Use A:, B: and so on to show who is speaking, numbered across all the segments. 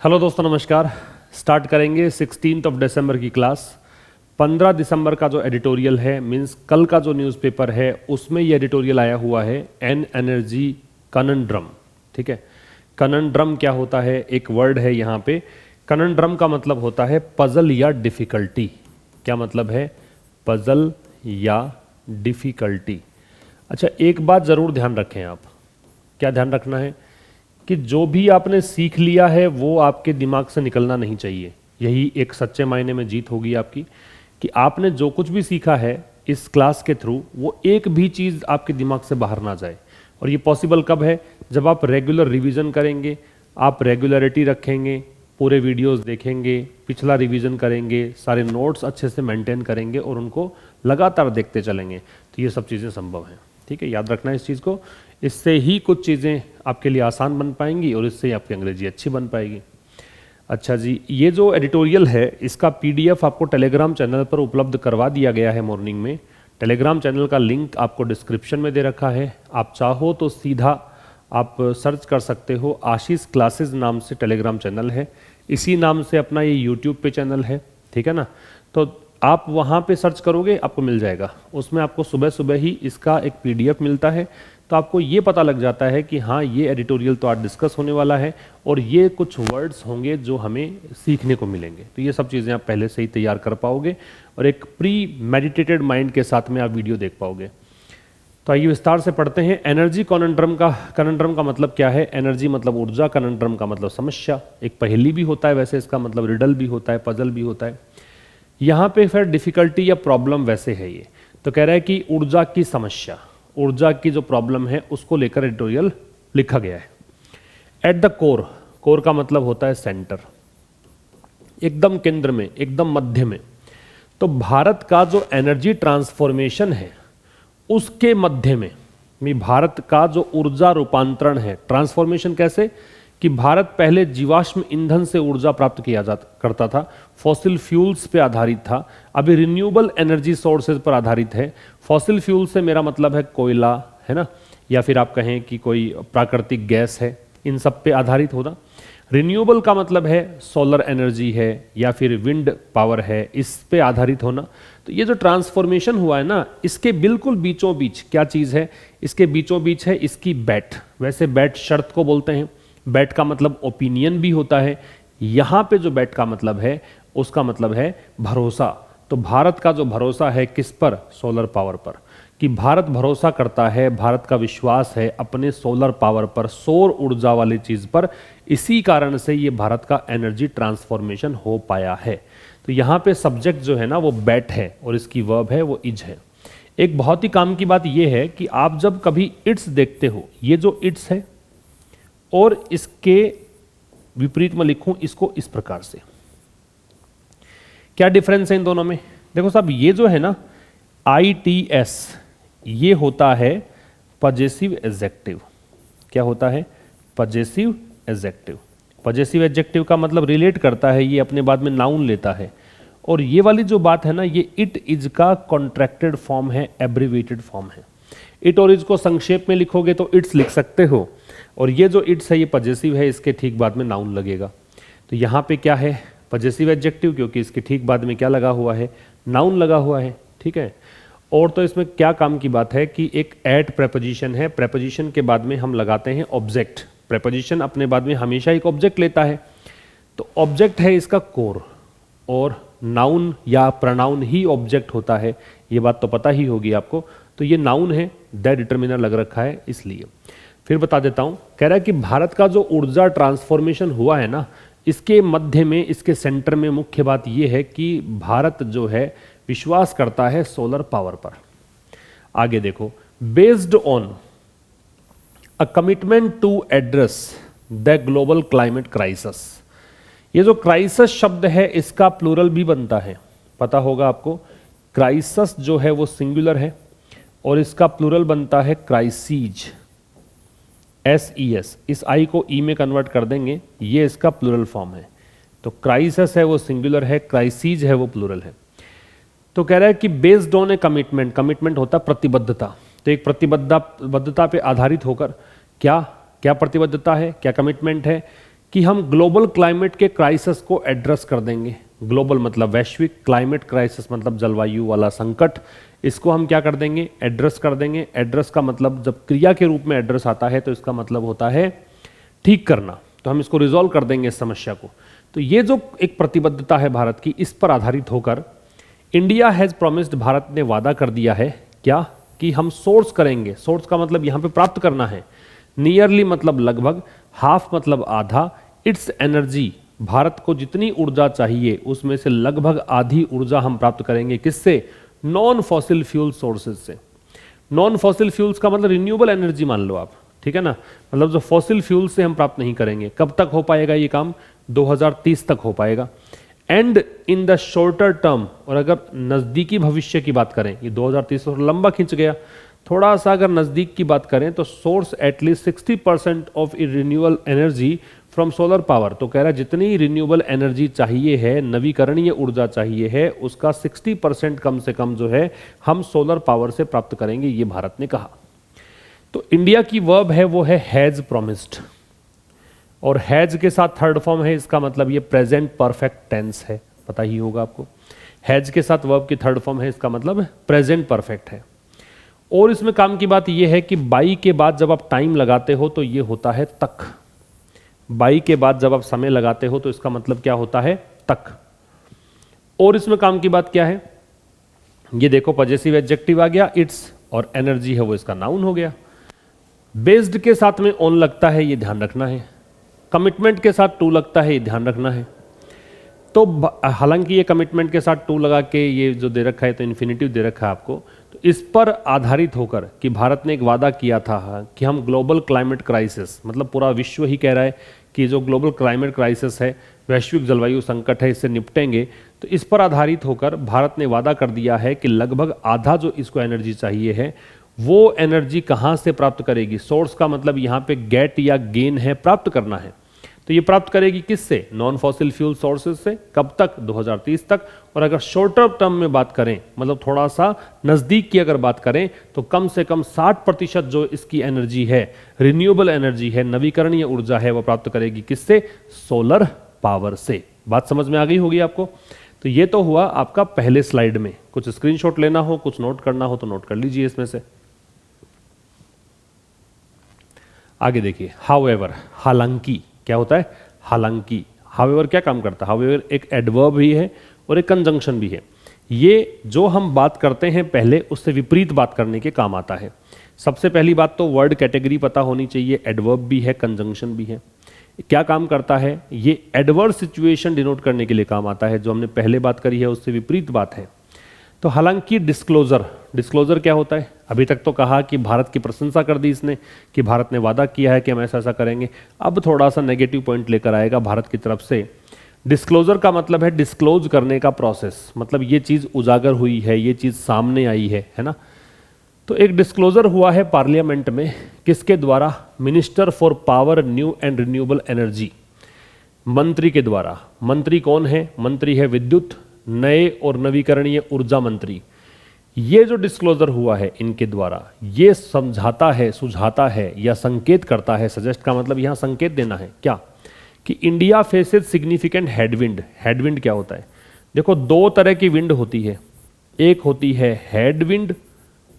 A: Hello दोस्तों, नमस्कार। Start करेंगे 16 दिसंबर की क्लास। 15 दिसंबर का जो एडिटोरियल है, मींस कल का जो न्यूज़पेपर है, उसमें ये एडिटोरियल आया हुआ है एन एनर्जी कनंड्रम। ठीक है, कनंड्रम क्या होता है? एक वर्ड है यहाँ पे। कनंड्रम का मतलब होता है पजल या डिफ़िकल्टी। क्या मतलब है? पजल या डिफ़िकल्टी। अच्छा, एक बात ज़रूर ध्यान रखें आप। क्या ध्यान रखना है? कि जो भी आपने सीख लिया है वो आपके दिमाग से निकलना नहीं चाहिए। यही एक सच्चे मायने में जीत होगी आपकी, कि आपने जो कुछ भी सीखा है इस क्लास के थ्रू, वो एक भी चीज़ आपके दिमाग से बाहर ना जाए। और ये पॉसिबल कब है? जब आप रेगुलर रिवीजन करेंगे, आप रेगुलरिटी रखेंगे, पूरे वीडियोस देखेंगे, पिछला रिवीजन करेंगे, सारे नोट्स अच्छे से मेंटेन करेंगे और उनको लगातार देखते चलेंगे, तो ये सब चीज़ें संभव हैं। ठीक है, याद रखना है इस चीज़ को। इससे ही कुछ चीज़ें आपके लिए आसान बन पाएंगी और इससे ही आपकी अंग्रेजी अच्छी बन पाएगी। अच्छा जी, ये जो एडिटोरियल है इसका पीडीएफ आपको टेलीग्राम चैनल पर उपलब्ध करवा दिया गया है मॉर्निंग में। टेलीग्राम चैनल का लिंक आपको डिस्क्रिप्शन में दे रखा है। आप चाहो तो सीधा आप सर्च कर सकते हो, आशीष क्लासेस नाम से टेलीग्राम चैनल है। इसी नाम से अपना ये यूट्यूब पे चैनल है। ठीक है ना? तो आप वहाँ पे सर्च करोगे, आपको मिल जाएगा। उसमें आपको सुबह सुबह ही इसका एक पीडीएफ मिलता है, तो आपको ये पता लग जाता है कि हाँ, ये एडिटोरियल तो आज डिस्कस होने वाला है और ये कुछ वर्ड्स होंगे जो हमें सीखने को मिलेंगे। तो ये सब चीज़ें आप पहले से ही तैयार कर पाओगे और एक प्री मेडिटेटेड माइंड के साथ में आप वीडियो देख पाओगे। तो आइए विस्तार से पढ़ते हैं। एनर्जी कनंड्रम का मतलब क्या है? एनर्जी मतलब ऊर्जा, कनंड्रम का मतलब समस्या। एक पहेली भी होता है वैसे, इसका मतलब रिडल भी होता है, पजल भी होता है। यहाँ पे फिर डिफिकल्टी या प्रॉब्लम वैसे है ये। तो कह रहा है कि ऊर्जा की समस्या, ऊर्जा की जो प्रॉब्लम है उसको लेकर एडिटोरियल लिखा गया है। एट द कोर, कोर का मतलब होता है सेंटर, एकदम केंद्र में, एकदम मध्य में। तो भारत का जो एनर्जी ट्रांसफॉर्मेशन है उसके मध्य में भारत का जो ऊर्जा रूपांतरण है, ट्रांसफॉर्मेशन कैसे? कि भारत पहले जीवाश्म ईंधन से ऊर्जा प्राप्त किया करता था, फॉसिल फ्यूल्स पे आधारित था। अभी रिन्यूएबल एनर्जी सोर्सेज पर आधारित है। फॉसिल फ्यूल से मेरा मतलब है कोयला, है ना, या फिर आप कहें कि कोई प्राकृतिक गैस है, इन सब पे आधारित होना। रिन्यूएबल का मतलब है सोलर एनर्जी है या फिर विंड पावर है, इस पे आधारित होना। तो ये जो ट्रांसफॉर्मेशन हुआ है ना, इसके बिल्कुल बीचों बीच क्या चीज़ है? इसके बीचों बीच है इसकी बैट। वैसे बैट शर्त को बोलते हैं। बैट का मतलब ओपिनियन भी होता है। यहाँ पे जो बैट का मतलब है उसका मतलब है भरोसा। तो भारत का जो भरोसा है किस पर? सोलर पावर पर। कि भारत भरोसा करता है, भारत का विश्वास है अपने सोलर पावर पर, सौर ऊर्जा वाली चीज़ पर। इसी कारण से ये भारत का एनर्जी ट्रांसफॉर्मेशन हो पाया है। तो यहाँ पे सब्जेक्ट जो है ना वो बैट है और इसकी वर्ब है वो इज है। एक बहुत ही काम की बात यह है कि आप जब कभी इट्स देखते हो, ये जो इट्स है और इसके विपरीत में लिखूं इसको इस प्रकार से, क्या डिफरेंस है इन दोनों में? देखो साहब, ये जो है ना ITS, ये होता है पजेसिव एडजेक्टिव। क्या होता है? Possessive adjective. पजेसिव एडजेक्टिव का मतलब रिलेट करता है, ये अपने बाद में नाउन लेता है। और ये वाली जो बात है ना, ये इट इज का कॉन्ट्रैक्टेड फॉर्म है, एब्रीवेटेड फॉर्म है। इट और इज को संक्षेप में लिखोगे तो इट्स लिख सकते हो, और ये जो इट्स है ये पजेसिव है, इसके ठीक बाद में नाउन लगेगा। तो यहाँ पे क्या है? पजेसिव एडजेक्टिव, क्योंकि इसके ठीक बाद में क्या लगा हुआ है? नाउन लगा हुआ है। ठीक है। और तो इसमें क्या काम की बात है कि एक एट प्रेपोजिशन है, प्रेपोजिशन के बाद में हम लगाते हैं ऑब्जेक्ट। प्रेपोजिशन अपने बाद में हमेशा एक ऑब्जेक्ट लेता है, तो ऑब्जेक्ट है इसका कोर, और नाउन या प्रनाउन ही ऑब्जेक्ट होता है, ये बात तो पता ही होगी आपको। तो ये नाउन है, दैट डिटर्मिनर लग रखा है इसलिए। फिर बता देता हूं, कह रहा है कि भारत का जो ऊर्जा ट्रांसफॉर्मेशन हुआ है ना, इसके मध्य में, इसके सेंटर में मुख्य बात यह है कि भारत जो है विश्वास करता है सोलर पावर पर। आगे देखो, based on a commitment to address the global climate crisis. ये जो क्राइसिस शब्द है इसका प्लूरल भी बनता है, पता होगा आपको। क्राइसिस जो है वो सिंगुलर है और इसका प्लूरल बनता है क्राइसीज, SES। इस आई को ई में कन्वर्ट कर देंगे, ये इसका प्लूरल फॉर्म है। तो क्राइसिस है वो सिंगुलर है, क्राइसीज है वो प्लूरल है। तो कह रहा है कि based on A commitment, commitment होता है प्रतिबद्धता। तो एक प्रतिबद्धता पे आधारित होकर क्या क्या प्रतिबद्धता है, क्या कमिटमेंट है कि हम ग्लोबल क्लाइमेट के क्राइसिस को एड्रेस कर देंगे। ग्लोबल मतलब वैश्विक, क्लाइमेट क्राइसिस मतलब जलवायु वाला संकट, इसको हम क्या कर देंगे, एड्रेस कर देंगे। एड्रेस का मतलब जब क्रिया के रूप में एड्रेस आता है तो इसका मतलब होता है ठीक करना, तो हम इसको रिजॉल्व कर देंगे इस समस्या को। तो ये जो एक प्रतिबद्धता है भारत की, इस पर आधारित होकर इंडिया हैज़ प्रॉमिस्ड, भारत ने वादा कर दिया है क्या, कि हम सोर्स करेंगे। सोर्स का मतलब यहाँ पे प्राप्त करना है, नियरली मतलब लगभग, हाफ मतलब आधा, इट्स एनर्जी, भारत को जितनी ऊर्जा चाहिए उसमें से लगभग आधी ऊर्जा हम प्राप्त करेंगे। किससे, नॉन फॉसिल फ्यूल सोर्सेज से। नॉन फॉसिल फ्यूल्स का मतलब रिन्यूएबल एनर्जी मान लो आप, ठीक है ना, मतलब जो फॉसिल फ्यूल से हम प्राप्त नहीं करेंगे। कब तक हो पाएगा ये काम, 2030 तक हो पाएगा। And in the shorter term, और अगर नज़दीकी भविष्य की बात करें, ये 2030 और लंबा खिंच गया, थोड़ा सा अगर नज़दीक की बात करें तो source at least 60% of renewable energy from solar power. तो कह रहा है जितनी रिन्यूएबल एनर्जी चाहिए है, नवीकरणीय ऊर्जा चाहिए है, उसका 60% कम से कम जो है हम सोलर पावर से प्राप्त करेंगे, ये भारत ने कहा। तो इंडिया की वर्ब है वो है हैज़ प्रॉमिस्ड, और हैज़ के साथ थर्ड फॉर्म है, इसका मतलब ये प्रेजेंट परफेक्ट टेंस है, पता ही होगा आपको। हैज़ के साथ वर्ब की थर्ड फॉर्म है, इसका मतलब प्रेजेंट परफेक्ट है। और इसमें काम की बात यह है कि बाई के बाद जब आप टाइम लगाते हो तो ये होता है तक। बाई के बाद जब आप समय लगाते हो तो इसका मतलब क्या होता है, तक। और इसमें काम की बात क्या है, ये देखो पजेसिव एडजेक्टिव आ गया इट्स, और एनर्जी है वो इसका नाउन हो गया। बेस्ड के साथ में ऑन लगता है, ये ध्यान रखना है। कमिटमेंट के साथ टू लगता है, ये ध्यान रखना है। तो हालांकि ये कमिटमेंट के साथ टू लगा के ये जो दे रखा है तो इन्फिनिटिव दे रखा है आपको, तो इस पर आधारित होकर कि भारत ने एक वादा किया था कि हम ग्लोबल क्लाइमेट क्राइसिस, मतलब पूरा विश्व ही कह रहा है कि जो ग्लोबल क्लाइमेट क्राइसिस है, वैश्विक जलवायु संकट है, इससे निपटेंगे। तो इस पर आधारित होकर भारत ने वादा कर दिया है कि लगभग आधा जो इसको एनर्जी चाहिए है वो एनर्जी कहाँ से प्राप्त करेगी। सोर्स का मतलब यहाँ पे गेट या गेन है, प्राप्त करना है। तो ये प्राप्त करेगी किससे, नॉन फॉसिल फ्यूल सोर्सेज से। कब तक, 2030 तक। और अगर शॉर्टर टर्म में बात करें, मतलब थोड़ा सा नज़दीक की अगर बात करें, तो कम से कम 60% जो इसकी एनर्जी है, रिन्यूएबल एनर्जी है, नवीकरणीय ऊर्जा है, वो प्राप्त करेगी किससे, सोलर पावर से। बात समझ में आ गई होगी आपको। तो ये तो हुआ आपका पहले स्लाइड में। कुछ स्क्रीनशॉट लेना हो, कुछ नोट करना हो तो नोट कर लीजिए इसमें से। आगे देखिए, हाउएवर, हालांकि क्या होता है, हालांकि। हाउएवर क्या काम करता है, हाउएवर एक एडवर्ब भी है और एक कंजंक्शन भी है। ये जो हम बात करते हैं पहले, उससे विपरीत बात करने के काम आता है। सबसे पहली बात तो वर्ड कैटेगरी पता होनी चाहिए, एडवर्ब भी है, कंजंक्शन भी है। क्या काम करता है, ये एडवर्स सिचुएशन डिनोट करने के लिए काम आता है। जो हमने पहले बात करी है उससे विपरीत बात है। तो हालांकि डिस्क्लोजर, डिस्क्लोजर क्या होता है, अभी तक तो कहा कि भारत की प्रशंसा कर दी इसने कि भारत ने वादा किया है कि हम ऐसा ऐसा करेंगे। अब थोड़ा सा नेगेटिव पॉइंट लेकर आएगा भारत की तरफ से। डिस्क्लोजर का मतलब है डिस्क्लोज करने का प्रोसेस, मतलब ये चीज़ उजागर हुई है, ये चीज़ सामने आई है ना। तो एक डिस्क्लोजर हुआ है पार्लियामेंट में, किसके द्वारा, minister for power, new and renewable energy, मंत्री के द्वारा। मंत्री कौन है, मंत्री है विद्युत, नए और नवीकरणीय ऊर्जा मंत्री। ये जो डिस्क्लोजर हुआ है इनके द्वारा, ये समझाता है, सुझाता है या संकेत करता है, सजेस्ट का मतलब यहाँ संकेत देना है क्या, कि India faces significant headwind. Headwind क्या होता है, देखो दो तरह की विंड होती है, एक होती है हेडविंड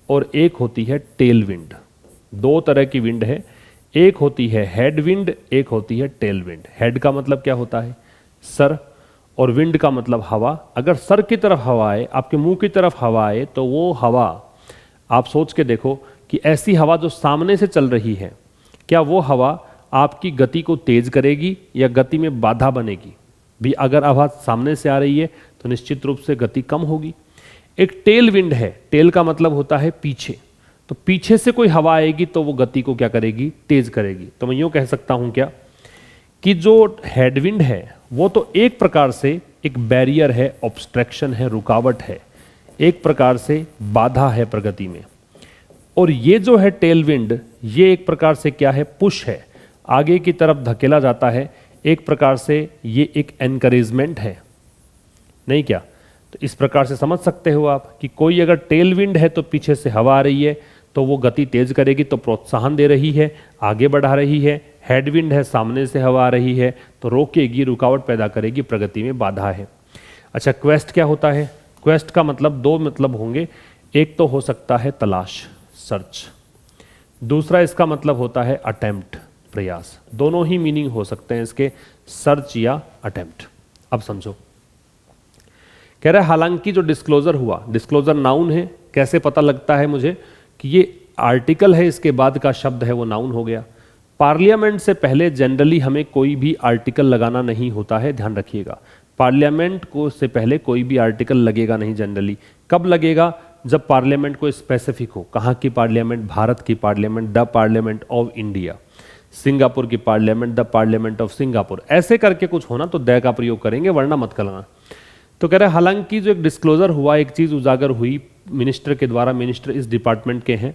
A: और एक होती है टेल विंड। दो तरह की विंड है, एक होती है हेडविंड, एक होती है टेल विंड। हेड का मतलब क्या होता है, सर, और विंड का मतलब हवा। अगर सर की तरफ हवा आए, आपके मुंह की तरफ हवा आए, तो वो हवा, आप सोच के देखो कि ऐसी हवा जो सामने से चल रही है, क्या वो हवा आपकी गति को तेज करेगी या गति में बाधा बनेगी। भी अगर आवाज सामने से आ रही है तो निश्चित रूप से गति कम होगी। एक टेल विंड है, टेल का मतलब होता है पीछे, तो पीछे से कोई हवा आएगी तो वो गति को क्या करेगी, तेज करेगी। तो मैं यूं कह सकता हूं क्या, कि जो हेडविंड है वो तो एक प्रकार से एक बैरियर है, ऑब्स्ट्रक्शन है, रुकावट है, एक प्रकार से बाधा है प्रगति में। और ये जो है टेल विंड, ये एक प्रकार से क्या है, पुश है, आगे की तरफ धकेला जाता है। एक प्रकार से ये एक एनकरेजमेंट है, नहीं क्या। तो इस प्रकार से समझ सकते हो आप कि कोई अगर टेल विंड है तो पीछे से हवा आ रही है तो वो गति तेज करेगी, तो प्रोत्साहन दे रही है, आगे बढ़ा रही है। हेडविंड है, सामने से हवा आ रही है तो रोकेगी, रुकावट पैदा करेगी, प्रगति में बाधा है। अच्छा, क्वेस्ट क्या होता है? क्वेस्ट का मतलब दो मतलब होंगे, एक तो हो सकता है तलाश, सर्च, दूसरा इसका मतलब होता है अटेम्प्ट, प्रयास। दोनों ही मीनिंग हो सकते हैं इसके, सर्च या अटेम्प्ट। अब समझो, कह रहा है हालांकि जो डिस्क्लोजर हुआ, डिस्क्लोजर नाउन है, कैसे पता लगता है मुझे कि ये आर्टिकल है, इसके बाद का शब्द है वो नाउन हो गया। पार्लियामेंट से पहले जनरली हमें कोई भी आर्टिकल लगाना नहीं होता है, ध्यान रखिएगा। पार्लियामेंट को से पहले कोई भी आर्टिकल लगेगा नहीं जनरली। कब लगेगा? जब पार्लियामेंट को स्पेसिफिक हो। कहाँ की पार्लियामेंट? भारत की parliament, the parliament of India. Singapore की parliament, the parliament of Singapore. ऐसे करके कुछ होना तो द का प्रयोग करेंगे, वरना मत करना। तो कह रहे हैं हालांकि जो एक डिस्क्लोजर हुआ, एक चीज उजागर हुई मिनिस्टर के द्वारा, मिनिस्टर इस डिपार्टमेंट के हैं,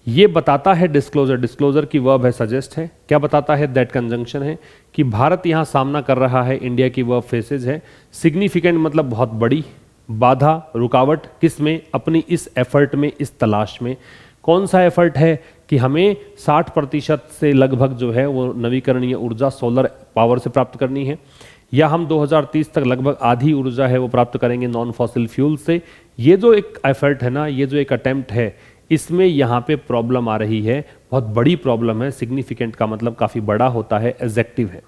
A: ये बताता है डिस्क्लोजर, डिस्क्लोजर की वर्ब है सजेस्ट है, क्या बताता है? दैट कंजंक्शन है कि भारत यहां सामना कर रहा है, इंडिया की वर्ब फेसेज है। सिग्निफिकेंट मतलब बहुत बड़ी, बाधा, रुकावट, किस में? अपनी इस एफर्ट में, इस तलाश में। कौन सा एफर्ट है? कि हमें 60% से लगभग जो है वो नवीकरणीय ऊर्जा सोलर पावर से प्राप्त करनी है, या हम 2030 तक लगभग आधी ऊर्जा है वो प्राप्त करेंगे नॉन फॉसिल फ्यूल से। ये जो एक एफर्ट है ना, ये जो एक अटेम्प्ट है, इसमें यहाँ पे प्रॉब्लम आ रही है, बहुत बड़ी प्रॉब्लम है। सिग्निफिकेंट का मतलब काफ़ी बड़ा होता है, एडजेक्टिव है।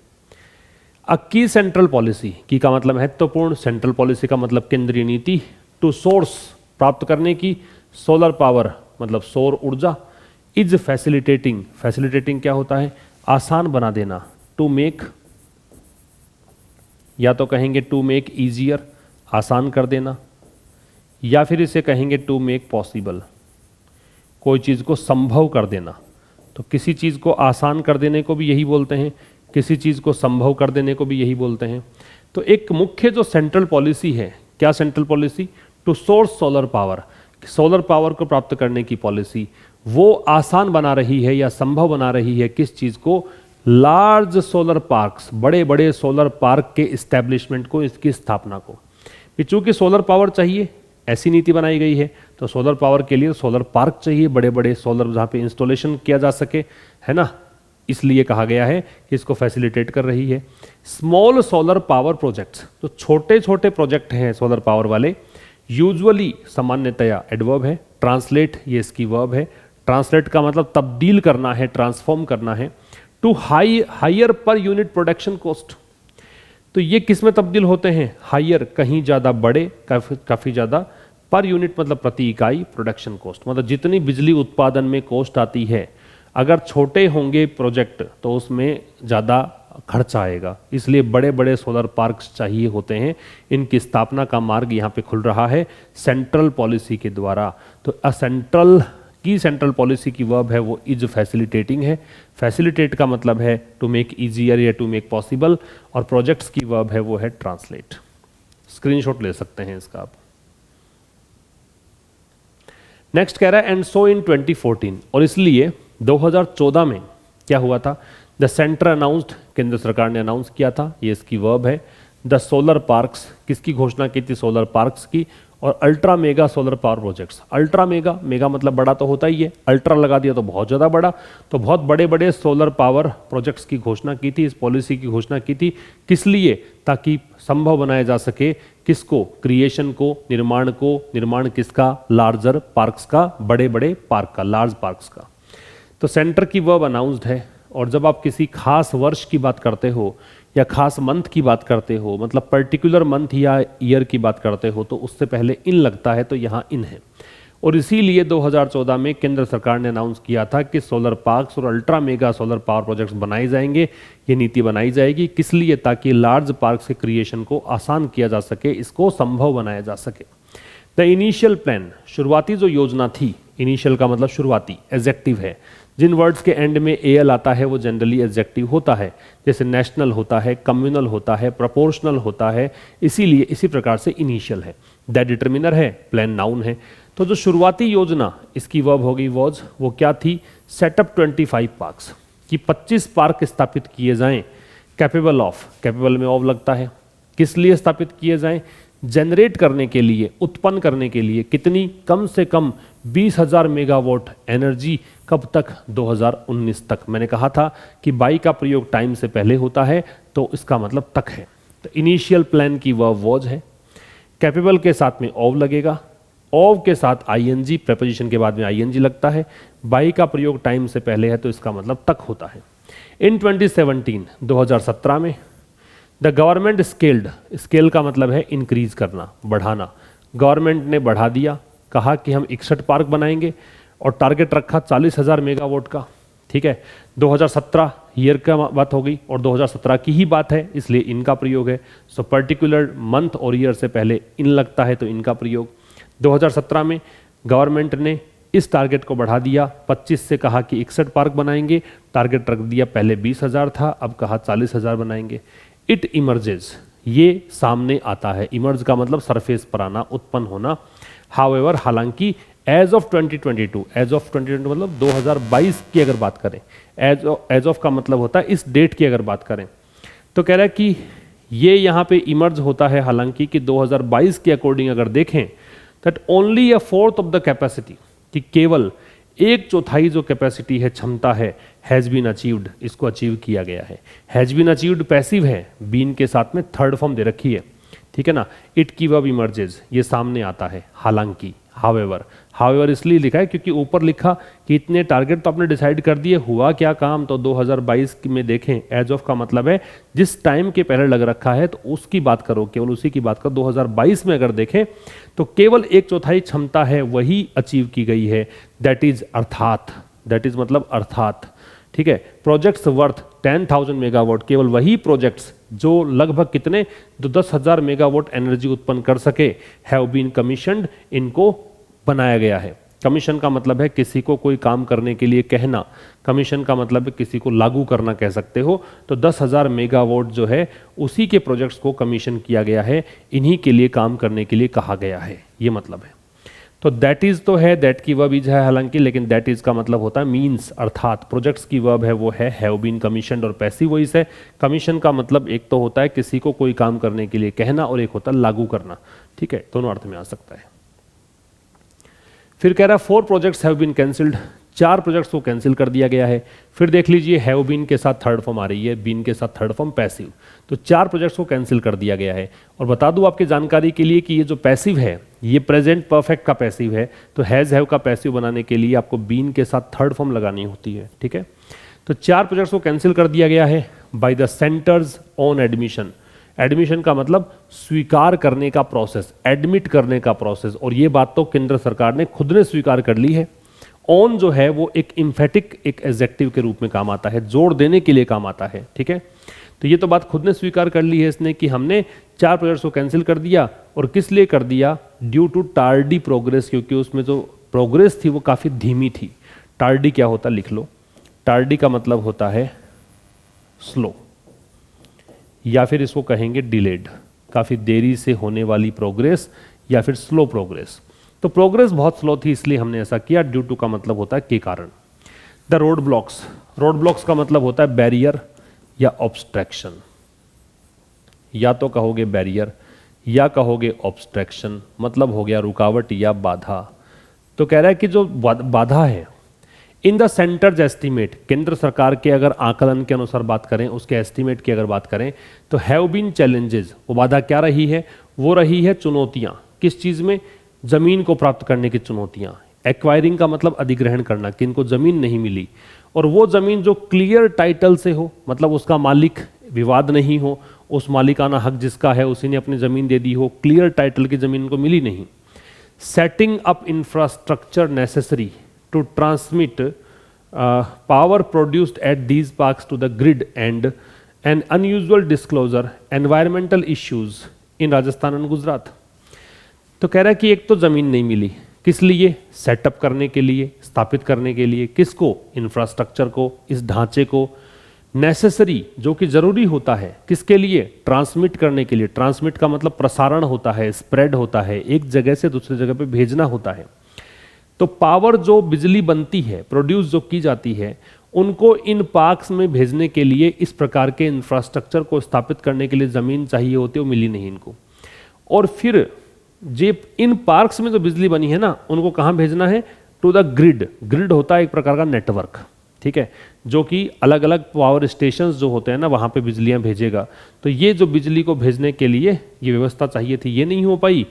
A: अ की सेंट्रल पॉलिसी, की का मतलब महत्वपूर्ण, सेंट्रल पॉलिसी का मतलब केंद्रीय नीति। टू सोर्स, प्राप्त करने की, सोलर पावर मतलब सौर ऊर्जा। इज फैसिलिटेटिंग, फैसिलिटेटिंग क्या होता है? आसान बना देना। टू मेक, या तो कहेंगे टू मेक ईजियर, आसान कर देना, या फिर इसे कहेंगे टू मेक पॉसिबल, कोई चीज़ को संभव कर देना। तो किसी चीज़ को आसान कर देने को भी यही बोलते हैं, किसी चीज़ को संभव कर देने को भी यही बोलते हैं। तो एक मुख्य जो सेंट्रल पॉलिसी है, क्या central policy? To source solar power, solar power को प्राप्त करने की पॉलिसी, वो आसान बना रही है या संभव बना रही है किस चीज़ को? लार्ज सोलर पार्क्स, बड़े बड़े सोलर पार्क के इस्टेब्लिशमेंट को, इसकी स्थापना को। चूंकि सोलर पावर चाहिए, ऐसी नीति बनाई गई है, तो सोलर पावर के लिए सोलर पार्क चाहिए, बड़े बड़े सोलर जहाँ पे इंस्टॉलेशन किया जा सके, है ना। इसलिए कहा गया है कि इसको फैसिलिटेट कर रही है। स्मॉल सोलर पावर प्रोजेक्ट्स, तो छोटे छोटे प्रोजेक्ट हैं सोलर पावर वाले, यूजुअली, सामान्यतया एडवर्ब है। ट्रांसलेट, ये इसकी वर्ब है। ट्रांसलेट का मतलब तब्दील करना है, ट्रांसफॉर्म करना है। To higher per unit production cost, तो ये किस में तब्दील होते हैं? हायर, कहीं ज़्यादा बड़े, काफ़ी ज़्यादा, पर यूनिट मतलब प्रति इकाई, प्रोडक्शन कॉस्ट मतलब जितनी बिजली उत्पादन में कॉस्ट आती है, अगर छोटे होंगे प्रोजेक्ट तो उसमें ज़्यादा खर्चा आएगा, इसलिए बड़े बड़े सोलर पार्क्स चाहिए होते हैं। इनकी स्थापना का मार्ग यहाँ पे खुल रहा है सेंट्रल पॉलिसी के द्वारा। तो सेंट्रल की सेंट्रल पॉलिसी की वर्ब है वो इज फैसिलिटेटिंग है। फैसिलिटेट का मतलब है टू मेक इजियर या टू मेक पॉसिबल, और प्रोजेक्ट्स की वर्ब है वो है ट्रांसलेट। स्क्रीनशॉट ले सकते हैं इसका आप। नेक्स्ट कह रहा है एंड सो इन 2014, और इसलिए 2014 में क्या हुआ था? द सेंटर अनाउंस्ड, केंद्र सरकार ने अनाउंस किया था, ये इसकी वर्ब है। द सोलर पार्क्स, किसकी घोषणा की थी? सोलर पार्क्स की। और ultra mega solar power projects, ultra mega, mega मतलब बड़ा तो होता ही है, अल्ट्रा लगा दिया तो बहुत ज़्यादा बड़ा, तो बहुत बड़े बड़े सोलर पावर प्रोजेक्ट्स की घोषणा की थी, इस पॉलिसी की घोषणा की थी। किस लिए? ताकि संभव बनाया जा सके किसको? क्रिएशन को, निर्माण को। निर्माण किसका? लार्जर पार्क्स का, बड़े बड़े पार्क का, लार्ज पार्क्स का। तो सेंटर की वर्ब अनाउंस्ड है, और जब आप किसी खास वर्ष की बात करते हो या खास मंथ की बात करते हो, मतलब पर्टिकुलर मंथ या ईयर की बात करते हो, तो उससे पहले इन लगता है, तो यहाँ इन है। और इसीलिए 2014 में केंद्र सरकार ने अनाउंस किया था कि सोलर पार्क्स और ultra mega solar power projects बनाए जाएंगे। ये नीति बनाई जाएगी किस लिए? ताकि लार्ज पार्क्स के क्रिएशन को आसान किया जा सके, इसको संभव बनाया जा सके। द इनिशियल प्लान, शुरुआती जो योजना थी, इनिशियल का मतलब शुरुआती, एडजेक्टिव है। जिन वर्ड्स के एंड में एल आता है वो जनरली एडजेक्टिव होता है, जैसे नेशनल होता है, कम्युनल होता है, प्रोपोर्शनल होता है, इसीलिए इसी प्रकार से इनिशियल है। दैट डिटर्मिनर है, प्लान नाउन है। तो जो शुरुआती योजना, इसकी वर्ब होगी वॉज, वो क्या थी? सेटअप 25 पार्क्स, कि 25 पार्क स्थापित किए जाएं। कैपेबल ऑफ, कैपेबल में ऑफ लगता है, किस लिए स्थापित किए जाएं? जनरेट करने के लिए, उत्पन्न करने के लिए। कितनी? कम से कम 20,000 मेगावाट एनर्जी कब तक? 2019 तक। मैंने कहा था कि बाई का प्रयोग टाइम से पहले होता है तो इसका मतलब तक है। तो इनिशियल प्लान की वर्ब वॉज है, कैपेबल के साथ में ऑव लगेगा, ऑव के साथ आईएनजी, प्रेपोजिशन के बाद में आईएनजी लगता है, बाई का प्रयोग टाइम से पहले है तो इसका मतलब तक होता है। इन 2017 में द गवर्नमेंट स्केल्ड, स्केल का मतलब है इंक्रीज करना, बढ़ाना, गवर्नमेंट ने बढ़ा दिया, कहा कि हम 61 पार्क बनाएंगे और टारगेट रखा 40,000 मेगावाट का। ठीक है, 2017 ईयर का बात हो गई और 2017 की ही बात है इसलिए इनका प्रयोग है। सो पर्टिकुलर मंथ और ईयर से पहले इन लगता है तो इनका प्रयोग। 2017 में गवर्नमेंट ने इस टारगेट को बढ़ा दिया, 25 से कहा कि 61 पार्क बनाएंगे, टारगेट रख दिया, पहले 20,000 था, अब कहा 40,000 बनाएंगे। इट इमर्जेज, ये सामने आता है, इमर्ज का मतलब सरफेस पर आना, उत्पन्न होना। हाउएवर, हालांकि एज ऑफ 2022, एज ऑफ 2022 मतलब 2022 की अगर बात करें, एज ऑफ का मतलब होता है इस डेट की अगर बात करें, तो कह रहा है कि ये यहाँ पे इमर्ज होता है हालांकि कि 2022 के अकॉर्डिंग अगर देखें that only a fourth of the capacity, कि केवल 1/4 जो कैपेसिटी है, क्षमता है, हैज़ बीन अचीव्ड, इसको अचीव किया गया है। हैज़ बीन अचीव्ड पैसिव है, बीन के साथ में थर्ड फॉर्म दे रखी है, ठीक है ना। इट की वर्ब इमर्जेज, ये सामने आता है, हालांकि, हाउएवर। हाउएवर इसलिए लिखा है क्योंकि ऊपर लिखा कि इतने टारगेट तो आपने डिसाइड कर दिए, हुआ क्या काम? तो 2022 में देखें, एज ऑफ का मतलब है जिस टाइम के पहले लग रखा है तो उसकी बात करो, केवल उसी की बात करो। 2022 में अगर देखें तो केवल 1/4 क्षमता है वही अचीव की गई है, दैट इज अर्थात, दैट इज मतलब अर्थात, ठीक है। प्रोजेक्ट्स वर्थ 10,000 मेगावाट, केवल वही प्रोजेक्ट्स जो लगभग कितने, जो 10,000 मेगावाट एनर्जी उत्पन्न कर सके, हैव बीन कमीशनड, इनको बनाया गया है। कमीशन का मतलब है किसी को कोई काम करने के लिए कहना, कमीशन का मतलब है किसी को लागू करना कह सकते हो। तो 10,000 मेगावाट जो है उसी के प्रोजेक्ट्स को कमीशन किया गया है, इन्हीं के लिए काम करने के लिए कहा गया है, ये मतलब है। तो दैट इज तो है, दैट की वर्ब इज है हालांकि, लेकिन दैट इज का मतलब होता है मींस, अर्थात। प्रोजेक्ट्स की वर्ब है वो है हैव बीन कमीशनड और पैसिव वॉइस है। कमीशन का मतलब एक तो होता है किसी को कोई काम करने के लिए कहना और एक होता है लागू करना, ठीक है, दोनों अर्थ में आ सकता है। फिर कह रहा है 4 projects have been cancelled, 4 projects को कैंसिल कर दिया गया है। फिर देख लीजिए हैव बीन के साथ थर्ड फॉर्म आ रही है, बीन के साथ थर्ड फॉर्म पैसिव, तो 4 प्रोजेक्ट्स को कैंसिल कर दिया गया है। और बता दूं आपकी जानकारी के लिए कि ये जो पैसिव है ये प्रेजेंट परफेक्ट का पैसिव है, तो हैज हैव का पैसिव बनाने के लिए आपको बीन के साथ थर्ड फॉर्म लगानी होती है, ठीक है। तो 4 प्रोजेक्ट्स को कैंसिल कर दिया गया है by the centres on admission. Admission का मतलब स्वीकार करने का प्रोसेस, एडमिट करने का प्रोसेस, और ये बात तो केंद्र सरकार ने खुद ने स्वीकार कर ली है। ऑन जो है वो एक इम्फेटिक, एक एडजेक्टिव के रूप में काम आता है, जोड़ देने के लिए काम आता है, ठीक है। तो ये तो बात खुद ने स्वीकार कर ली है इसने कि हमने 4 प्रोजेक्ट्स को कैंसिल कर दिया, और किस लिए कर दिया? ड्यू टू टार्डी प्रोग्रेस, क्योंकि उसमें जो प्रोग्रेस थी वो काफ़ी धीमी थी। टार्डी क्या होता है लिख लो, टार्डी का मतलब होता है स्लो, या फिर इसको कहेंगे डिलेड, काफ़ी देरी से होने वाली प्रोग्रेस या फिर स्लो प्रोग्रेस। तो प्रोग्रेस बहुत स्लो थी इसलिए हमने ऐसा किया। ड्यू टू का मतलब होता है के कारण। The road blocks, road blocks का मतलब होता है बैरियर या ऑब्स्ट्रैक्शन, या तो कहोगे बैरियर या कहोगे ऑब्स्ट्रैक्शन, मतलब हो गया रुकावट या बाधा। तो कह रहा है कि जो बाधा है इन द सेंटर्स एस्टीमेट, केंद्र सरकार के अगर आकलन के अनुसार बात करें, उसके एस्टीमेट की अगर बात करें, तो हैव बीन चैलेंजेस, वो बाधा क्या रही है? वो रही है चुनौतियां। किस चीज़ में? जमीन को प्राप्त करने की चुनौतियां। एक्वायरिंग का मतलब अधिग्रहण करना, किनको जमीन नहीं मिली, और वो जमीन जो क्लियर टाइटल से हो, मतलब उसका मालिक विवाद नहीं हो, उस मालिकाना हक जिसका है उसी ने अपनी जमीन दे दी हो, क्लियर टाइटल की जमीन को मिली नहीं। Setting up infrastructure necessary to transmit power produced at these parks to the grid and an unusual disclosure environmental issues in Rajasthan and Gujarat। तो कह रहा है कि एक तो जमीन नहीं मिली, किस लिए? सेटअप करने के लिए, स्थापित करने के लिए। किसको? इंफ्रास्ट्रक्चर को, इस ढांचे को। नेसेसरी जो कि जरूरी होता है, किसके लिए? ट्रांसमिट करने के लिए। ट्रांसमिट का मतलब प्रसारण होता है, स्प्रेड होता है, एक जगह से दूसरी जगह पे भेजना होता है। तो पावर जो बिजली बनती है, प्रोड्यूस जो की जाती है, उनको इन पार्क्स में भेजने के लिए इस प्रकार के इंफ्रास्ट्रक्चर को स्थापित करने के लिए ज़मीन चाहिए होती है, वो मिली नहीं इनको। और फिर जे इन पार्क्स में जो बिजली बनी है ना, उनको कहाँ भेजना है? To the grid. ग्रिड होता है एक प्रकार का नेटवर्क, ठीक है, जो कि अलग अलग पावर स्टेशंस जो होते हैं ना, वहाँ पे बिजलियाँ भेजेगा। तो ये जो बिजली को भेजने के लिए ये व्यवस्था चाहिए थी, ये नहीं हो पाई।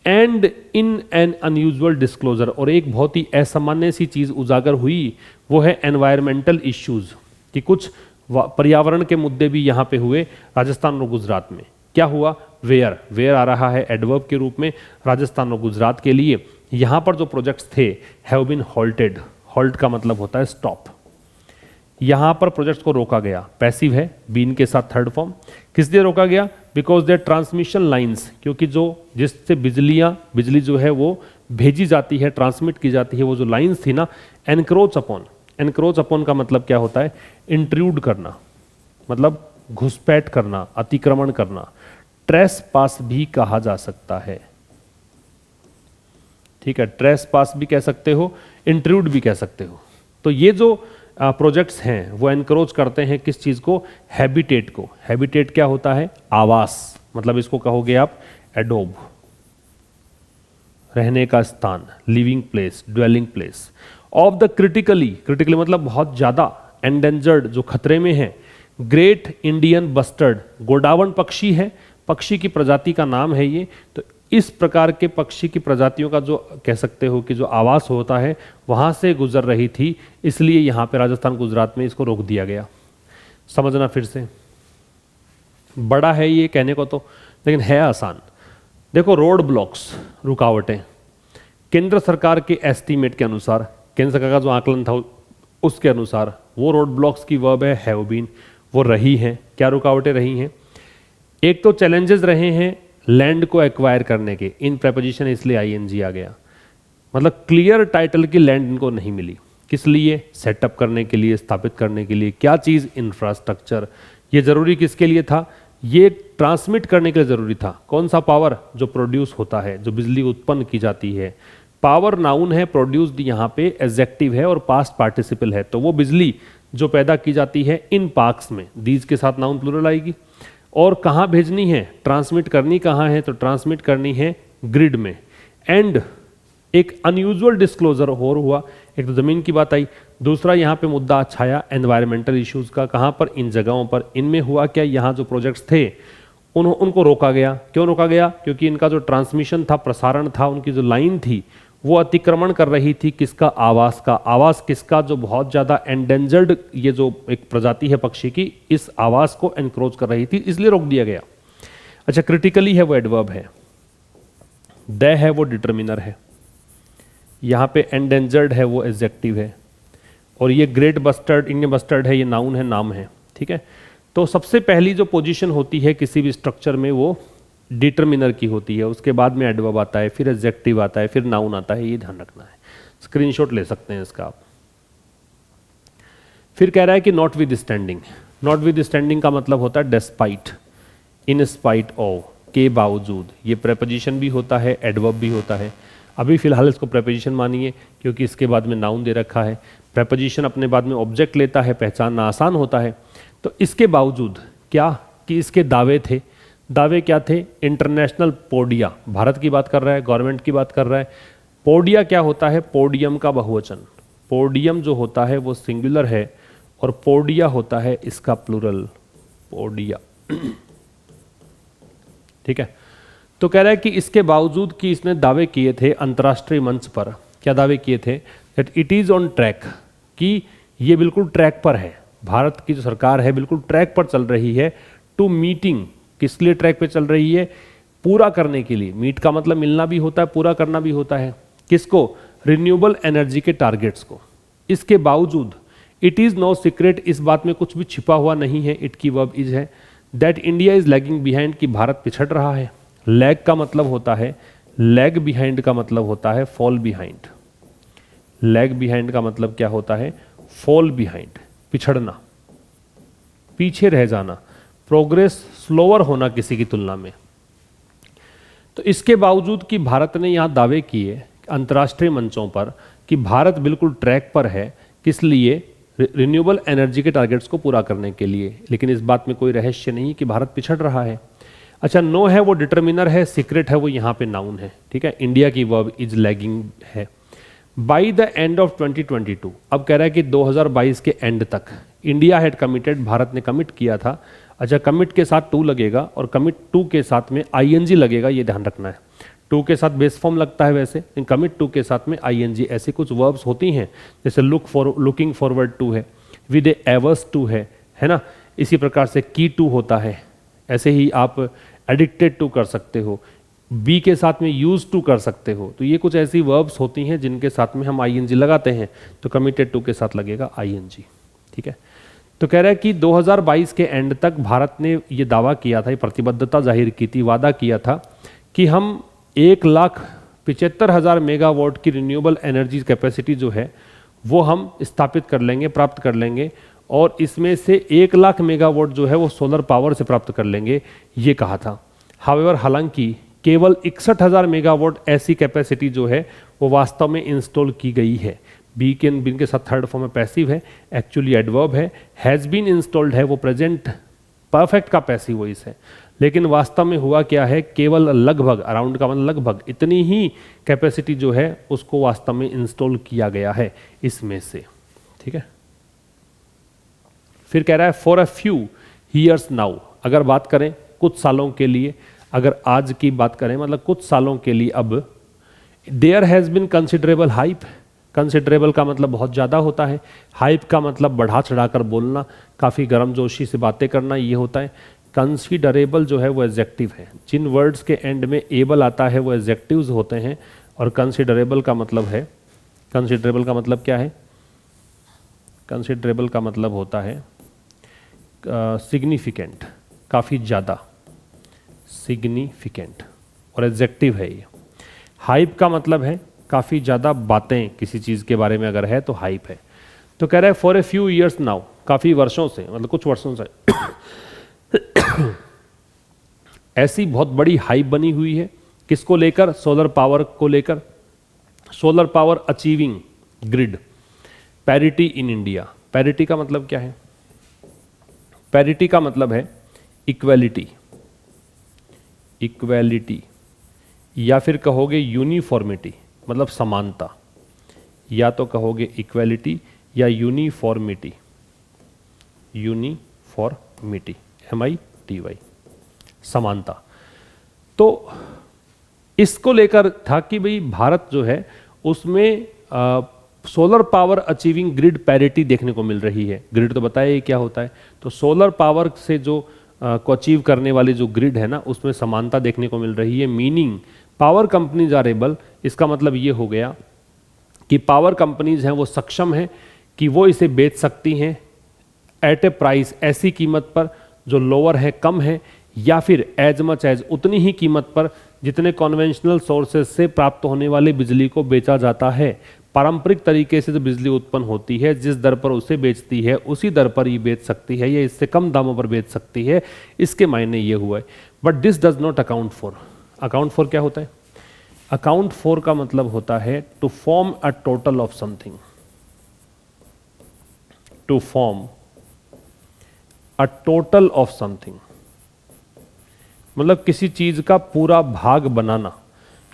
A: And in an unusual disclosure, और एक बहुत ही असामान्य सी चीज़ उजागर हुई, वो है एनवायरमेंटल इश्यूज, कि कुछ पर्यावरण के मुद्दे भी यहाँ पे हुए राजस्थान और गुजरात में। क्या हुआ? वेयर, वेयर आ रहा है एडवर्ब के रूप में राजस्थान और गुजरात के लिए। यहाँ पर जो प्रोजेक्ट्स थे हैव बीन हॉल्टेड। हॉल्ट का मतलब होता है स्टॉप। यहाँ पर प्रोजेक्ट्स को रोका गया, पैसिव है, बीन के साथ थर्ड फॉर्म। किस लिए रोका गया? बिकॉज देयर ट्रांसमिशन लाइंस, क्योंकि जो जिससे बिजली जो है वो भेजी जाती है, ट्रांसमिट की जाती है, वो जो लाइंस थी ना, एनक्रोच अपॉन। एनक्रोच अपॉन का मतलब क्या होता है? इंट्रूड करना, मतलब घुसपैठ करना, अतिक्रमण करना। ट्रेस पास भी कहा जा सकता है, ठीक है, ट्रेस पास भी कह सकते हो, इंट्रूड भी कह सकते हो। तो ये जो प्रोजेक्ट्स हैं वो एनक्रोच करते हैं किस चीज़ को? हैबिटेट को। हैबिटेट क्या होता है? आवास, मतलब इसको कहोगे आप एडोब, रहने का स्थान, living place, dwelling place of the critically मतलब बहुत ज़्यादा एंडेंजर्ड, जो खतरे में है, ग्रेट इंडियन बस्टर्ड। गोडावण पक्षी है, पक्षी की प्रजाति का नाम है ये। तो इस प्रकार के पक्षी की प्रजातियों का जो कह सकते हो कि जो आवास होता है, वहाँ से गुजर रही थी, इसलिए यहाँ पे राजस्थान गुजरात में इसको रोक दिया गया। समझना फिर से, बड़ा है ये कहने को तो, लेकिन है आसान। देखो, रोड ब्लॉक्स, रुकावटें, केंद्र सरकार के एस्टीमेट के अनुसार, केंद्र सरकार का जो आकलन था उसके अनुसार, वो रोड ब्लॉक्स की वर्ब है हैव बीन, वो रही हैं। क्या रुकावटें रही हैं? एक तो चैलेंजेस रहे हैं लैंड को एक्वायर करने के, इन प्रेपोजिशन इसलिए आईएनजी आ गया, मतलब क्लियर टाइटल की लैंड इनको नहीं मिली। किस लिए? सेटअप करने के लिए, स्थापित करने के लिए। क्या चीज़? इंफ्रास्ट्रक्चर। ये जरूरी किसके लिए था? ये ट्रांसमिट करने के लिए जरूरी था। कौन सा पावर? जो प्रोड्यूस होता है, जो बिजली उत्पन्न की जाती है। पावर नाउन है, प्रोड्यूस्ड यहाँ पे एडजेक्टिव है और पास्ट पार्टिसिपल है। तो वो बिजली जो पैदा की जाती है इन पार्क्स में, दीज के साथ नाउन प्लूरल आएगी। और कहाँ भेजनी है? ट्रांसमिट करनी कहाँ है? तो ट्रांसमिट करनी है ग्रिड में। एंड एक अनयूजुअल डिस्क्लोजर और हुआ, एक तो ज़मीन की बात आई, दूसरा यहाँ पे मुद्दा छाया एनवायरमेंटल इश्यूज़ का। कहाँ पर? इन जगहों पर। इनमें हुआ क्या? यहाँ जो प्रोजेक्ट्स थे उनको रोका गया। क्यों रोका गया? क्योंकि इनका जो ट्रांसमिशन था, प्रसारण था, उनकी जो लाइन थी, वो अतिक्रमण कर रही थी किसका? आवास का। आवास किसका? जो बहुत ज़्यादा एंडेंजर्ड, ये जो एक प्रजाति है पक्षी की, इस आवास को एनक्रोच कर रही थी, इसलिए रोक दिया गया। अच्छा, क्रिटिकली है वो एडवर्ब है, द है वो डिटर्मिनर है, यहाँ पे एंडेंजर्ड है वो एडजेक्टिव है, और ये ग्रेट बस्टर्ड, इंडियन बस्टर्ड है, ये नाउन है, नाम है, ठीक है। तो सबसे पहली जो पोजीशन होती है किसी भी स्ट्रक्चर में वो डिटर्मिनर की होती है, उसके बाद में एडवर्ब आता है, फिर एडजेक्टिव आता है, फिर नाउन आता है, ये ध्यान रखना है। स्क्रीनशॉट ले सकते हैं इसका आप। फिर कह रहा है कि not with standing. Not with standing का मतलब होता है डेस्पाइट, इन स्पाइट ऑफ, के बावजूद। ये प्रेपोजिशन भी होता है, एडवर्ब भी होता है। अभी फिलहाल इसको प्रेपोजिशन मानिए क्योंकि इसके बाद में नाउन दे रखा है। प्रेपोजिशन अपने बाद में ऑब्जेक्ट लेता है, पहचानना आसान होता है। तो इसके बावजूद क्या कि इसके दावे थे। दावे क्या थे? इंटरनेशनल पोडिया, भारत की बात कर रहा है, गवर्नमेंट की बात कर रहा है। पोडिया क्या होता है? पोडियम का बहुवचन। पोडियम जो होता है वो सिंगुलर है और पोडिया होता है इसका प्लूरल, पोडिया। ठीक है। तो कह रहा है कि इसके बावजूद कि इसने दावे किए थे अंतर्राष्ट्रीय मंच पर, क्या दावे किए थे? That it is on track, कि ये बिल्कुल ट्रैक पर है, भारत की जो सरकार है बिल्कुल ट्रैक पर चल रही है। टू मीटिंग, किस लिए ट्रैक पे चल रही है? पूरा करने के लिए। मीट का मतलब मिलना भी होता है, पूरा करना भी होता है। किसको? रिन्यूएबल एनर्जी के टारगेट्स को। इसके बावजूद इट इज नो सीक्रेट, इस बात में कुछ भी छिपा हुआ नहीं है, इट की वर्ब इज है, that India is lagging behind, कि भारत पिछड़ रहा है। लैग का मतलब होता है, लैग बिहाइंड का मतलब होता है फॉल बिहाइंड। लैग बिहाइंड का मतलब क्या होता है? फॉल बिहाइंड, पिछड़ना, पीछे रह जाना, प्रोग्रेस स्लोअर होना किसी की तुलना में। तो इसके बावजूद कि भारत ने यहां दावे किए अंतर्राष्ट्रीय मंचों पर कि भारत बिल्कुल ट्रैक पर है, किस लिए? रिन्यूएबल एनर्जी के टारगेट्स को पूरा करने के लिए। लेकिन इस बात में कोई रहस्य नहीं कि भारत पिछड़ रहा है। अच्छा, नो है वो डिटर्मिनर है, सीक्रेट है वो यहाँ पे नाउन है, ठीक है। इंडिया की वर्ब इज लैगिंग है। बाई द एंड ऑफ 2022, अब कह रहा है कि 2022 के एंड तक इंडिया हैड कमिटेड, भारत ने कमिट किया था। अच्छा, कमिट के साथ टू लगेगा और कमिट टू के साथ में आईएनजी लगेगा, ये ध्यान रखना है। टू के साथ बेस फॉर्म लगता है वैसे, लेकिन कमिट टू के साथ में आईएनजी, ऐसी कुछ वर्ब्स होती हैं जैसे लुकिंग फॉरवर्ड टू है, विद ए एवर्स टू है ना। इसी प्रकार से की टू होता है, ऐसे ही आप एडिक्टेड टू कर सकते हो, बी के साथ में यूज टू कर सकते हो। तो ये कुछ ऐसी वर्ब्स होती हैं जिनके साथ में हम आईएनजी लगाते हैं, तो कमिटेड टू के साथ लगेगा आईएनजी, ठीक है। तो कह रहा है कि 2022 के एंड तक भारत ने ये दावा किया था, ये प्रतिबद्धता जाहिर की थी, वादा किया था कि हम 1,75,000 मेगावाट की रिन्यूएबल एनर्जी कैपेसिटी जो है वो हम स्थापित कर लेंगे, प्राप्त कर लेंगे, और इसमें से 1,00,000 मेगावाट जो है वो सोलर पावर से प्राप्त कर लेंगे, ये कहा था। हावेवर, हालांकि केवल 61,000 मेगावाट ऐसी कैपेसिटी जो है वो वास्तव में इंस्टॉल की गई है। बी के साथ थर्ड फॉर्म में पैसिव है, एक्चुअली एडवर्ब है। हैज़ बीन इंस्टॉल्ड है वो प्रेजेंट परफेक्ट का पैसिव वॉइस है, लेकिन वास्तव में हुआ क्या है, केवल लगभग, अराउंड का मतलब लगभग, इतनी ही कैपेसिटी जो है उसको वास्तव में इंस्टॉल किया गया है इसमें से, ठीक है। फिर कह रहा है for a few years now, अगर बात करें कुछ सालों के लिए, अगर आज की बात करें मतलब कुछ सालों के लिए, अब there has been considerable hype, considerable का मतलब बहुत ज़्यादा होता है, हाइप का मतलब बढ़ा चढ़ाकर बोलना, काफ़ी गर्मजोशी से बातें करना, ये होता है। कंसिडरेबल जो है वो एडजेक्टिव है, जिन वर्ड्स के एंड में एबल आता है वो एडजेक्टिव्स होते हैं, और कंसिडरेबल का मतलब है, कंसिडरेबल का मतलब क्या है, कंसिडरेबल का मतलब होता है सिग्निफिकेंट, काफ़ी ज़्यादा, सिग्निफिकेंट, और एडजेक्टिव है ये। हाइप का मतलब है काफ़ी ज़्यादा बातें किसी चीज़ के बारे में अगर है तो हाइप है। तो कह रहा है for a few years now, काफ़ी वर्षों से, मतलब कुछ वर्षों से ऐसी बहुत बड़ी हाइप बनी हुई है, किसको लेकर, सोलर पावर को लेकर। Solar power achieving grid parity in India. Parity का मतलब क्या है, पैरिटी का मतलब है इक्वेलिटी, इक्वेलिटी, या फिर कहोगे यूनिफॉर्मिटी, मतलब समानता, या तो कहोगे इक्वेलिटी या यूनिफॉर्मिटी, यूनिफॉर्मिटी, MITY, समानता। तो इसको लेकर था कि भाई भारत जो है उसमें solar power achieving grid parity देखने को मिल रही है। ग्रिड तो बताया ये क्या होता है, तो सोलर पावर से जो को अचीव करने वाली जो ग्रिड है ना, उसमें समानता देखने को मिल रही है। Meaning power companies are able, इसका मतलब ये हो गया कि पावर कंपनीज हैं वो सक्षम हैं कि वो इसे बेच सकती हैं एट ए प्राइस, ऐसी कीमत पर जो लोअर है, कम है, या फिर एज मच एज, उतनी ही कीमत पर जितने कॉन्वेंशनल सोर्सेज से प्राप्त होने वाली बिजली को बेचा जाता है। पारंपरिक तरीके से जो बिजली उत्पन्न होती है, जिस दर पर उसे बेचती है उसी दर पर ये बेच सकती है, या इससे कम दामों पर बेच सकती है, इसके मायने ये हुआ है। But this does not account for, account for क्या होता है, अकाउंट फॉर का मतलब होता है to form a total of something, to form a total of something, मतलब किसी चीज का पूरा भाग बनाना,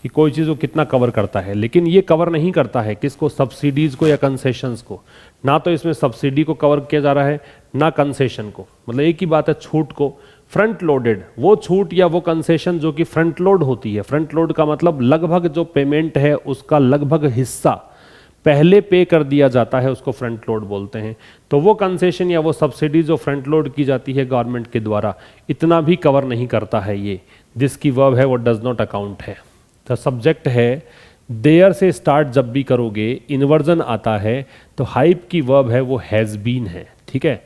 A: कि कोई चीज़ को कितना कवर करता है। लेकिन ये कवर नहीं करता है किसको, सब्सिडीज़ को या कंसेशंस को। ना तो इसमें सब्सिडी को कवर किया जा रहा है, ना कंसेशन को, मतलब एक ही बात है, छूट को। फ्रंट लोडेड, वो छूट या वो कंसेशन जो कि फ्रंट लोड होती है। फ्रंट लोड का मतलब लगभग जो पेमेंट है उसका लगभग हिस्सा पहले पे कर दिया जाता है, उसको फ्रंट लोड बोलते हैं। तो वो कंसेशन या वो सब्सिडी जो फ्रंट लोड की जाती है गवर्नमेंट के द्वारा, इतना भी कवर नहीं करता है ये। जिसकी वर्ब है वो डज नॉट अकाउंट है। तो सब्जेक्ट है, देयर से स्टार्ट जब भी करोगे इन्वर्जन आता है, तो हाइप की वर्ब है वो हैज़ बीन है, ठीक है।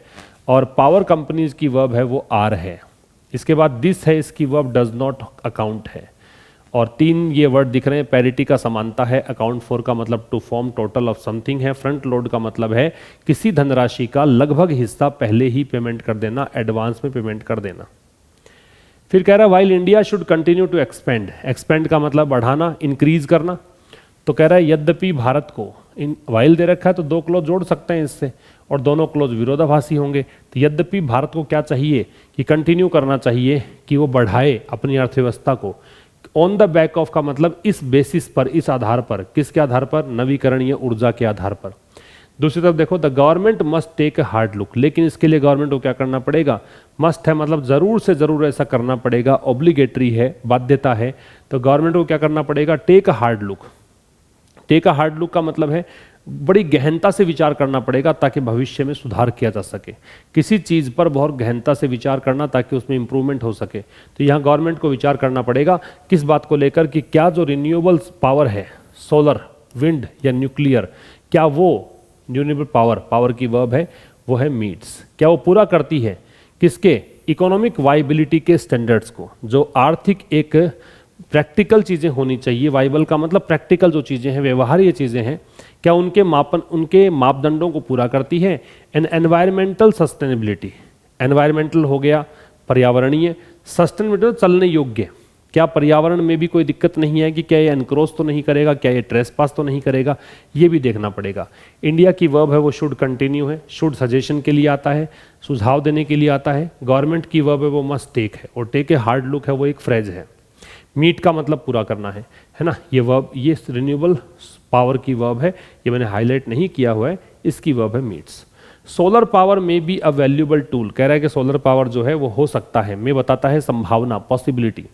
A: और पावर कंपनीज की वर्ब है वो आर है। इसके बाद दिस है, इसकी वर्ब डज नॉट अकाउंट है। और तीन ये वर्ड दिख रहे हैं, पैरिटी का समानता है, अकाउंट फॉर का मतलब to form total of something है, फ्रंट लोड का मतलब है किसी धनराशि का लगभग हिस्सा पहले ही पेमेंट कर देना, एडवांस में पेमेंट कर देना। फिर कह रहा है while India should continue to expand, expand का मतलब बढ़ाना, इंक्रीज करना। तो कह रहा है यद्यपि भारत को, इन वाइल दे रखा है तो दो क्लॉज जोड़ सकते हैं इससे, और दोनों क्लॉज विरोधाभासी होंगे। तो यद्यपि भारत को क्या चाहिए कि कंटिन्यू करना चाहिए कि वो बढ़ाए अपनी अर्थव्यवस्था को, ऑन द बैक ऑफ का मतलब इस बेसिस पर, इस आधार पर, किसके आधार पर, नवीकरणीय ऊर्जा के आधार पर। दूसरी तरफ देखो, the government must take a hard look, लेकिन इसके लिए गवर्नमेंट को क्या करना पड़ेगा, मस्ट है मतलब जरूर से जरूर ऐसा करना पड़ेगा, ऑब्लिगेटरी है, बाध्यता है। तो गवर्नमेंट को क्या करना पड़ेगा, take a hard look. Take a hard look का मतलब है बड़ी गहनता से विचार करना पड़ेगा ताकि भविष्य में सुधार किया जा सके, किसी चीज़ पर बहुत गहनता से विचार करना ताकि उसमें इंप्रूवमेंट हो सके। तो यहाँ गवर्नमेंट को विचार करना पड़ेगा किस बात को लेकर कि क्या जो रिन्यूएबल पावर है, सोलर, विंड या न्यूक्लियर, क्या वो रिन्यूएबल पावर की वर्ब है, वो है मीट्स, क्या वो पूरा करती है किसके, इकोनॉमिक वाइबिलिटी के स्टैंडर्ड्स को, जो आर्थिक एक प्रैक्टिकल चीज़ें होनी चाहिए। वाइबल का मतलब प्रैक्टिकल जो चीज़ें हैं, व्यवहार्य चीज़ें हैं, क्या उनके उनके मापदंडों को पूरा करती है। एंड एनवायरमेंटल सस्टेनेबिलिटी, एनवायरमेंटल हो गया पर्यावरणीय, सस्टेनेबिलिटी चलने योग्य, क्या पर्यावरण में भी कोई दिक्कत नहीं है कि क्या ये एनक्रोच तो नहीं करेगा, क्या ये ट्रेसपास तो नहीं करेगा, ये भी देखना पड़ेगा। इंडिया की वर्ब है वो शुड कंटिन्यू है, शुड सजेशन के लिए आता है, सुझाव देने के लिए आता है। गवर्नमेंट की वर्ब है वो मस्ट टेक है, और टेक ए हार्ड लुक है वो एक फ्रेज है। मीट का मतलब पूरा करना है ना, ये वर्ब, ये रिन्यूएबल पावर की वर्ब है, ये मैंने हाईलाइट नहीं किया हुआ है, इसकी वर्ब है मीट्स। सोलर पावर में बी अ वैल्यूएबल टूल, कह रहा है कि सोलर पावर जो है वो हो सकता है, मैं बताता है संभावना, पॉसिबिलिटी।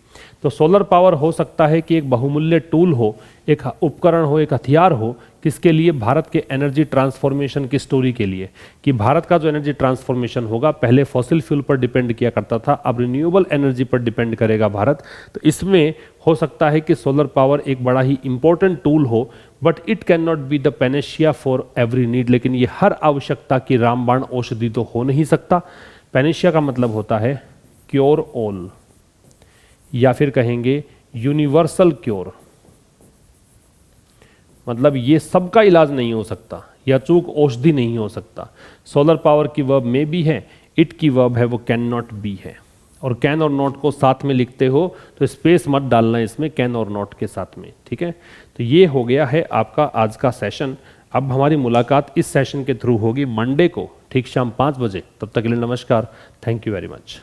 A: तो सोलर पावर हो सकता है कि एक बहुमूल्य टूल हो, एक उपकरण हो, एक हथियार हो, किसके लिए, भारत के एनर्जी ट्रांसफॉर्मेशन की स्टोरी के लिए, कि भारत का जो एनर्जी ट्रांसफॉर्मेशन होगा, पहले फॉसिल फ्यूल पर डिपेंड किया करता था, अब रिन्यूएबल एनर्जी पर डिपेंड करेगा भारत। तो इसमें हो सकता है कि सोलर पावर एक बड़ा ही इंपॉर्टेंट टूल हो, but it can not be the Panacea for every need, लेकिन ये हर आवश्यकता की रामबाण औषधि तो हो नहीं सकता। पैनेशिया का मतलब होता है क्योर ऑल, या फिर कहेंगे यूनिवर्सल क्योर, मतलब ये सबका इलाज नहीं हो सकता, या चूक औषधि नहीं हो सकता। सोलर पावर की वर्ब में भी है, इट की वर्ब है वो कैन नॉट बी है, और कैन और नॉट को साथ में लिखते हो तो स्पेस मत डालना इसमें, कैन और नॉट के साथ में, ठीक है। तो ये हो गया है आपका आज का सेशन। अब हमारी मुलाकात इस सेशन के थ्रू होगी मंडे को ठीक शाम 5 बजे। तब तक के लिए नमस्कार, थैंक यू वेरी मच।